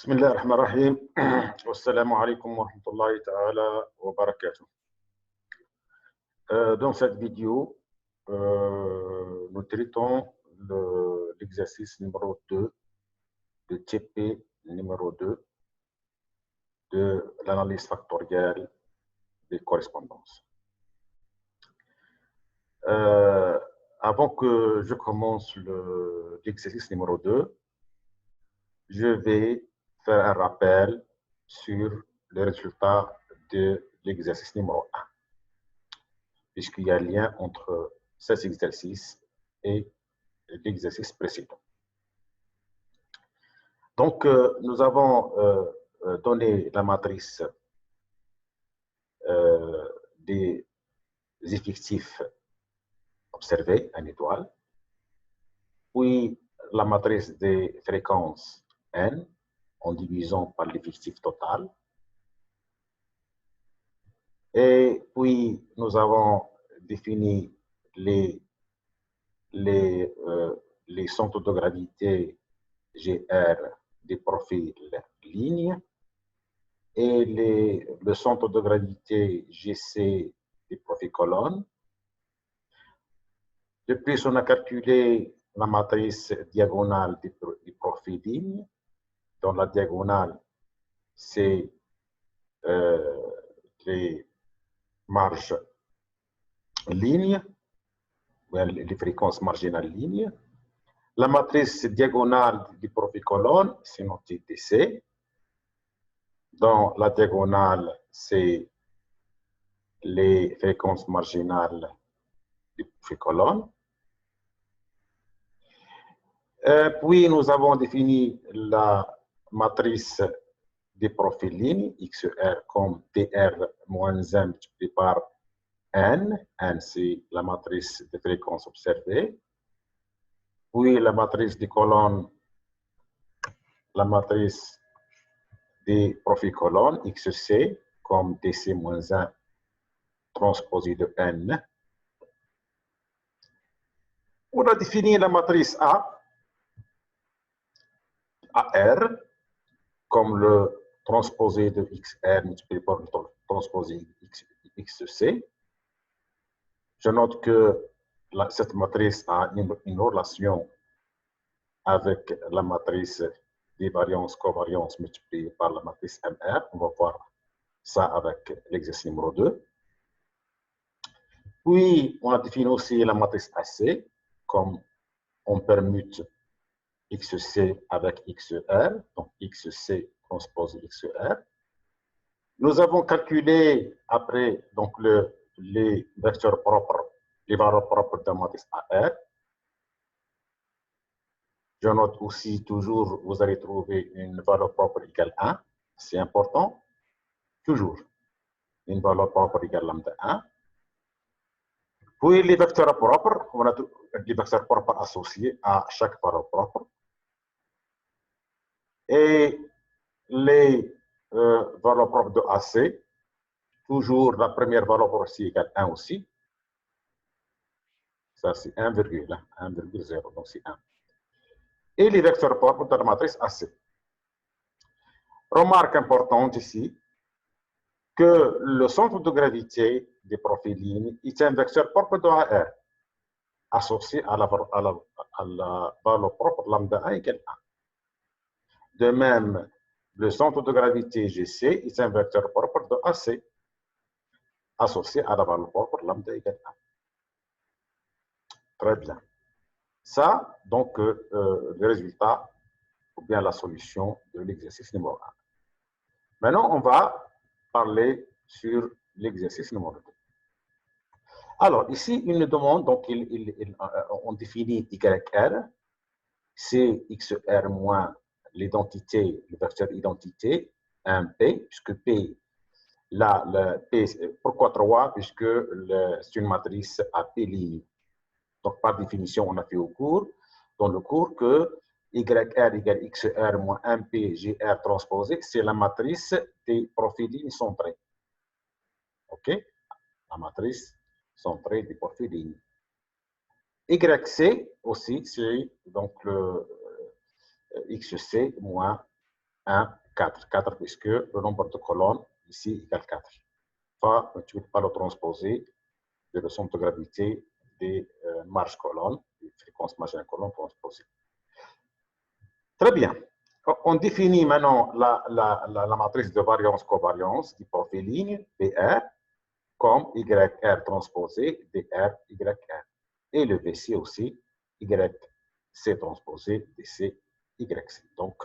بسم الله الرحمن الرحيم والسلام عليكم ورحمة الله تعالى وبركاته. Dans cette vidéo, nous traitons l'exercice numéro 2 de TP numéro 2 de l'analyse factorielle des correspondances. Avant que je commence l'exercice numéro 2, je vais faire un rappel sur les résultats de l'exercice numéro 1, puisqu'il y a un lien entre cet exercice et l'exercice précédent. Donc, nous avons donné la matrice des effectifs observés en étoile, puis la matrice des fréquences n en divisant par l'effectif total. Et puis, nous avons défini les centres de gravité GR des profils lignes et le centre de gravité GC des profils colonnes. De plus, on a calculé la matrice diagonale des profils lignes. Dans la diagonale, c'est les marges lignes, les fréquences marginales lignes. La matrice diagonale du profil colonne, c'est noté DC. Dans la diagonale, c'est les fréquences marginales du profil colonne. Puis, nous avons défini la matrice des profils lignes, XR comme TR moins 1 multiplié par N. N, c'est la matrice de fréquences observées. Puis, la matrice des colonnes, la matrice des profils colonnes, XC, comme DC moins 1 transposé de N. On a défini la matrice A, AR, comme le transposé de XR multiplié par le transposé XC. Je note que cette matrice a une relation avec la matrice des variances-covariances multipliées par la matrice MR. On va voir ça avec l'exercice numéro 2. Puis, on a défini aussi la matrice AC, comme on permute XC avec XR, donc XC transposé XR. Nous avons calculé après donc les vecteurs propres, les valeurs propres de la matrice AR. Je note aussi toujours, vous allez trouver une valeur propre égale 1. C'est important. Toujours. Une valeur propre égale lambda 1. Puis les vecteurs propres, on a les vecteurs propres associés à chaque valeur propre. Et les valeurs propres de AC, toujours la première valeur propre aussi égale 1 aussi. Ça, c'est 1,0, donc c'est 1. Et les vecteurs propres de la matrice AC. Remarque importante ici, que le centre de gravité des profils lignes est un vecteur propre de AR, associé à la valeur propre lambda 1 égale 1. De même, le centre de gravité GC est un vecteur propre de AC, associé à la valeur propre lambda égale 1. Très bien. Ça, donc, le résultat, ou bien la solution de l'exercice numéro 1. Maintenant, on va parler sur l'exercice numéro 2. Alors, ici, il nous demande, donc, on définit YR, c'est XR moins l'identité, le vecteur identité, un P, puisque P, là, P, pourquoi 3? Puisque c'est une matrice à P ligne. Donc, par définition, on a fait dans le cours que YR égale XR moins 1P GR transposé, c'est la matrice des profils lignes centrés. OK? La matrice centrée des profils lignes. YC aussi, c'est donc le XC moins 1, 4. 4 puisque le nombre de colonnes ici égale 4. Fois multiplié par le transposé de la somme de gravité des marges colonnes, des fréquences marginales colonnes transposées. Très bien. On définit maintenant la matrice de variance-covariance du profil ligne VR comme YR transposé DR YR. Et le VC aussi, YC transposé DC YC. Donc,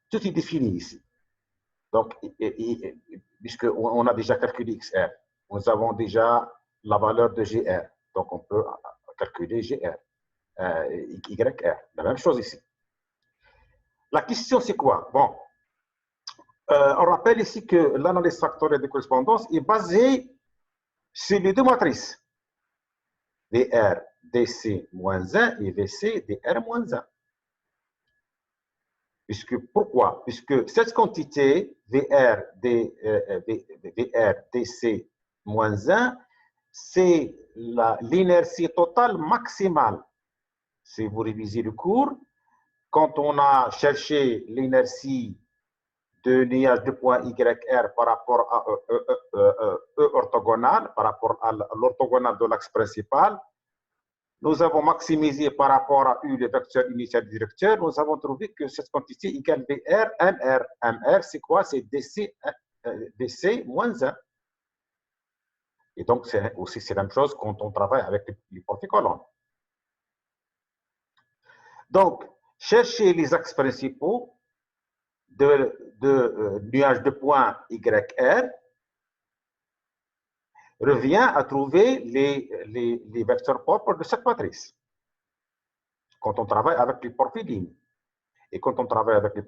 tout est défini ici. Donc, puisqu'on a déjà calculé XR, nous avons déjà la valeur de GR. Donc, on peut calculer GR, YR. La même chose ici. La question, c'est quoi? Bon, on rappelle ici que l'analyse factorielle de correspondance est basée sur les deux matrices, VR DC moins 1 et VC DR moins 1. Pourquoi? Puisque cette quantité VR DC moins 1, c'est l'inertie totale maximale. Si vous révisez le cours, quand on a cherché l'inertie de nuage de point YR par rapport à E orthogonal, par rapport à l'orthogonal de l'axe principal, nous avons maximisé par rapport à U le vecteur initial directeur. Nous avons trouvé que cette quantité égale VR, MR. MR, c'est quoi? C'est DC moins 1. Et donc, c'est aussi la même chose quand on travaille avec les porte-colonnes. Donc, chercher les axes principaux de nuage de point YR revient à trouver les vecteurs propres de cette matrice. Quand on travaille avec les profils lignes. Et quand on travaille avec les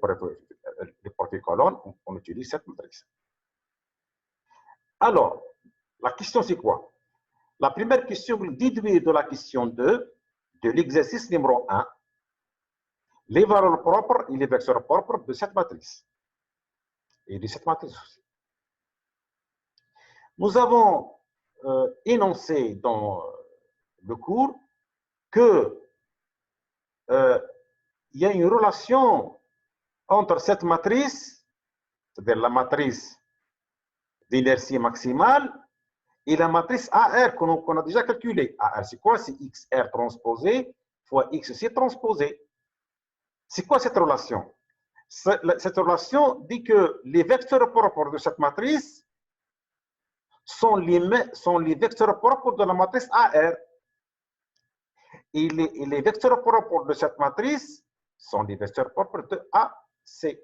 profils colonnes, on utilise cette matrice. Alors, la question c'est quoi? La première question, déduire de la question 2, de l'exercice numéro 1, les valeurs propres et les vecteurs propres de cette matrice. Et de cette matrice aussi. Nous avons énoncé dans le cours que il y a une relation entre cette matrice, c'est-à-dire la matrice d'inertie maximale, et la matrice AR qu'on a déjà calculée. AR, c'est quoi? C'est XR transposé fois XC transposé. C'est quoi cette relation? Cette relation dit que les vecteurs propres de cette matrice sont les vecteurs propres de la matrice AR. Et les vecteurs propres de cette matrice sont les vecteurs propres de AC.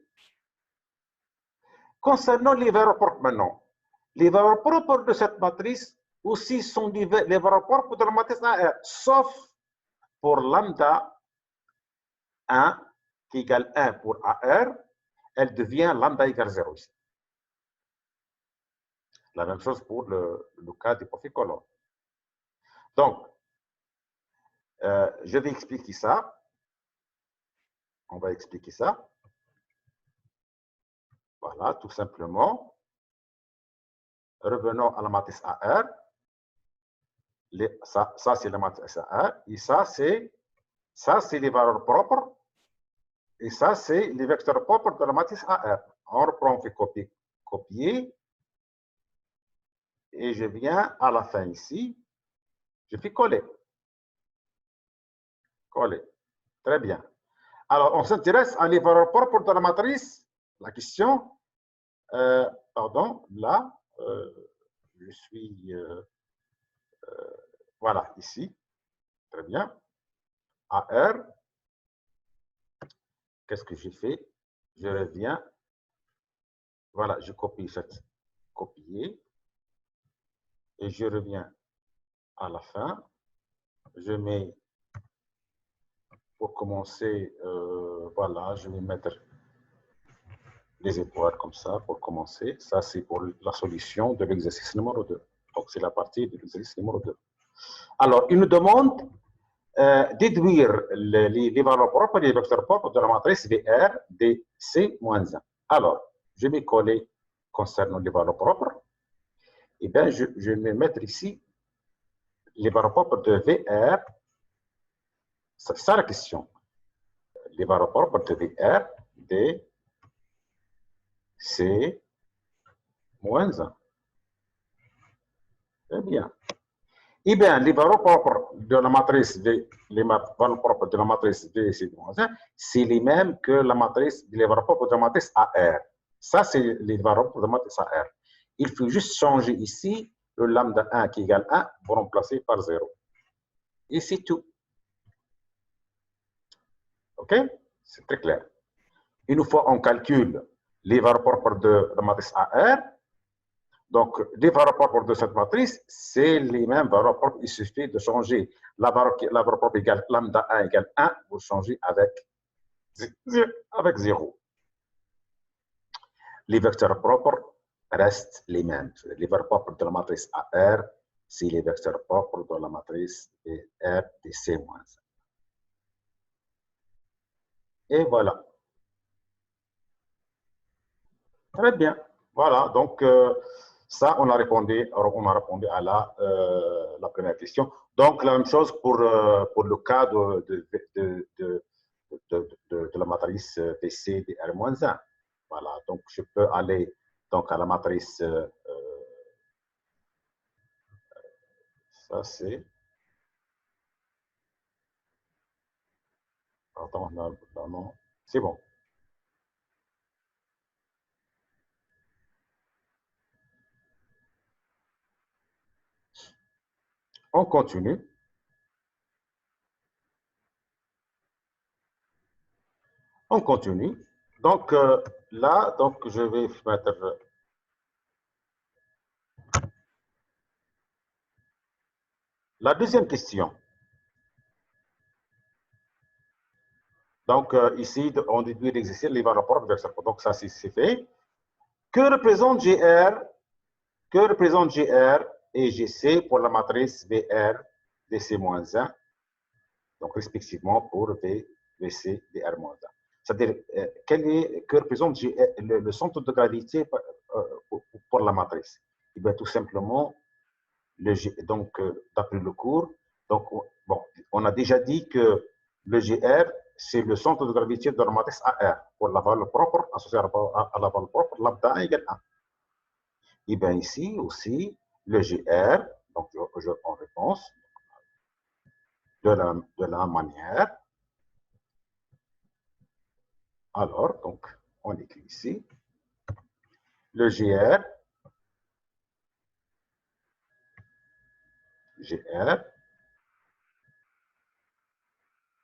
Concernant les valeurs propres maintenant, les valeurs propres de cette matrice aussi sont les valeurs propres de la matrice AR, sauf pour lambda 1 qui égale 1 pour AR, elle devient lambda égale 0 ici. La même chose pour le cas des profils colonnes. Donc, je vais expliquer ça. On va expliquer ça. Voilà, tout simplement. Revenons à la matrice AR. Ça c'est la matrice AR. Et ça, c'est les valeurs propres. Et ça, c'est les vecteurs propres de la matrice AR. On reprend, on fait copier. Et je viens à la fin ici. Je fais coller. Coller. Très bien. Alors, on s'intéresse à les valeurs propres de la matrice. La question, pardon, là, je suis, voilà, ici. Très bien. AR. Qu'est-ce que j'ai fait? Je reviens. Voilà, je copie cette copier. Et je reviens à la fin. Je mets, pour commencer, voilà, je vais mettre les étoiles comme ça pour commencer. Ça, c'est pour la solution de l'exercice numéro 2. Donc, c'est la partie de l'exercice numéro 2. Alors, il nous demande déduire les valeurs propres et les vecteurs propres de la matrice VR DC-1. Alors, je vais coller concernant les valeurs propres. Eh bien, je vais mettre ici les valeurs propres de VR. C'est ça la question. Les valeurs propres de VR C moins 1. Très bien. Eh bien, les valeurs propres de la matrice V, les valeurs propres de la matrice V ici de moins 1, c'est les mêmes que la matrice, les valeurs propres de la matrice AR. Ça, c'est les valeurs propres de la matrice AR. Il faut juste changer ici le lambda 1 qui égale 1 pour remplacer par 0. Et c'est tout. OK? C'est très clair. Une fois on calcule les valeurs propres de la matrice AR, donc les valeurs propres de cette matrice, c'est les mêmes valeurs propres. Il suffit de changer la valeur propre égale lambda 1 égale 1, vous changez avec 0. Les vecteurs propres restent les mêmes. Les valeurs propres de la matrice AR, c'est les vecteurs propres de la matrice R de C-1. Et voilà. Très bien. Voilà, donc ça, on a répondu à la première question. Donc, la même chose pour le cas de la matrice VC de R-1. Voilà, donc je peux aller donc, à la matrice, ça c'est, attends, non, c'est bon. On continue. On continue. Donc là, donc, je vais mettre la deuxième question. Donc ici, on déduit l'exercice, les valeurs propres de vecteur. Donc ça, c'est fait. Que représente GR et GC pour la matrice VR DC-1, donc respectivement pour VC DR-1. C'est-à-dire, que représente le centre de gravité pour la matrice? Et bien, tout simplement, donc, d'après le cours, donc, bon, on a déjà dit que le GR, c'est le centre de gravité de la matrice AR pour la valeur propre associée à la valeur propre lambda égale 1. Et bien ici aussi, le GR, donc en réponse, de la manière. Alors, donc, on écrit ici, le GR,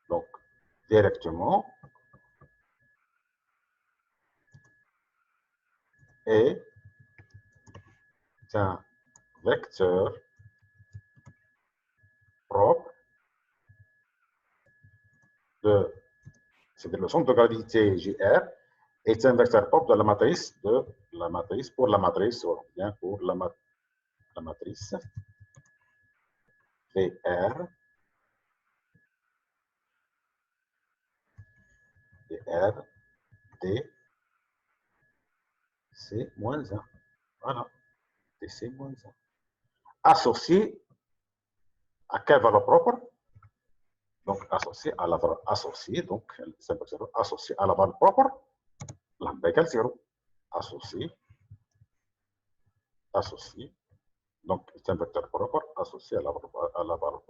donc, directement, est un vecteur propre c'est le centre de gravité GR est un vecteur propre de la matrice pour la matrice, ou bien pour la matrice VR D C-1. Voilà, DC-1. Associé à quelle valeur propre? Donc, associé à la valeur associée, donc, c'est associé à la valeur propre, lambda égale 0. Associé, donc, c'est un vecteur propre associé à la valeur propre, à la valeur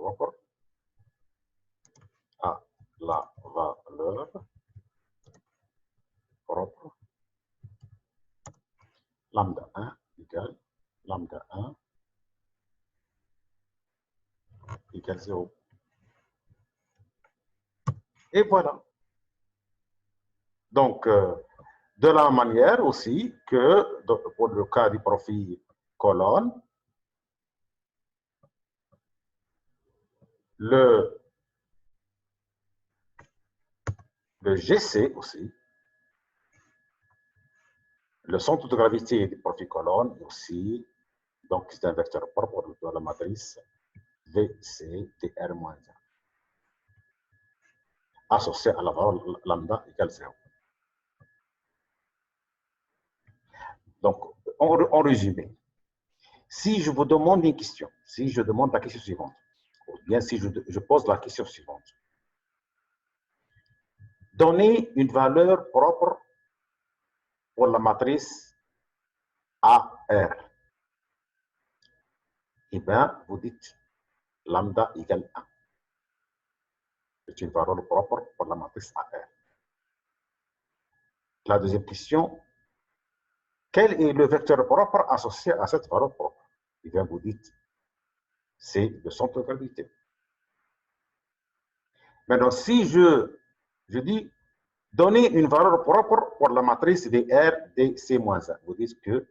propre, lambda 1 égale lambda 1 égale 0. Et voilà. Donc, de la manière aussi que pour le cas du profil colonne, le GC aussi, le centre de gravité du profil colonne aussi, donc c'est un vecteur propre de la matrice VC de R-1, associé à la valeur lambda égale 0. Donc, en résumé, si je vous demande une question, si je demande la question suivante, ou bien si je pose la question suivante, donnez une valeur propre pour la matrice AR. Eh bien, vous dites lambda égale 1. C'est une valeur propre pour la matrice AR. La deuxième question, quel est le vecteur propre associé à cette valeur propre? Eh bien, vous dites, c'est le centre de gravité. Maintenant, si je dis, donnez une valeur propre pour la matrice VR DC-1, vous dites que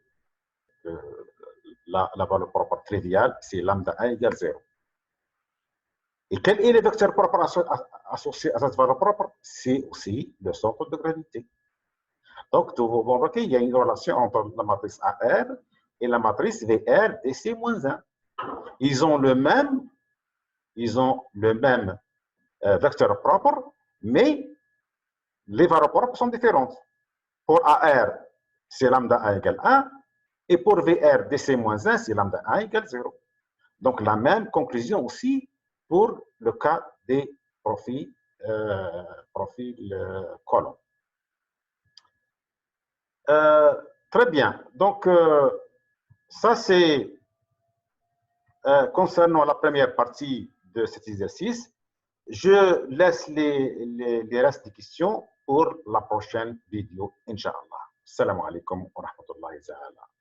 la valeur propre triviale, c'est lambda 1 égale 0. Et quel est le vecteur propre associé à cette valeur propre? C'est aussi le centre de gravité. Donc, vous remarquez, il y a une relation entre la matrice AR et la matrice VR DC-1. Ils ont le même vecteur propre, mais les valeurs propres sont différentes. Pour AR, c'est lambda 1 égale 1, et pour VR DC-1, c'est lambda 1 égale 0. Donc, la même conclusion aussi pour le cas des profils colonnes. Très bien. Donc, ça, c'est concernant la première partie de cet exercice. Je laisse les restes des questions pour la prochaine vidéo, Inch'Allah. Salam alaikum wa rahmatullahi wa barakatuh.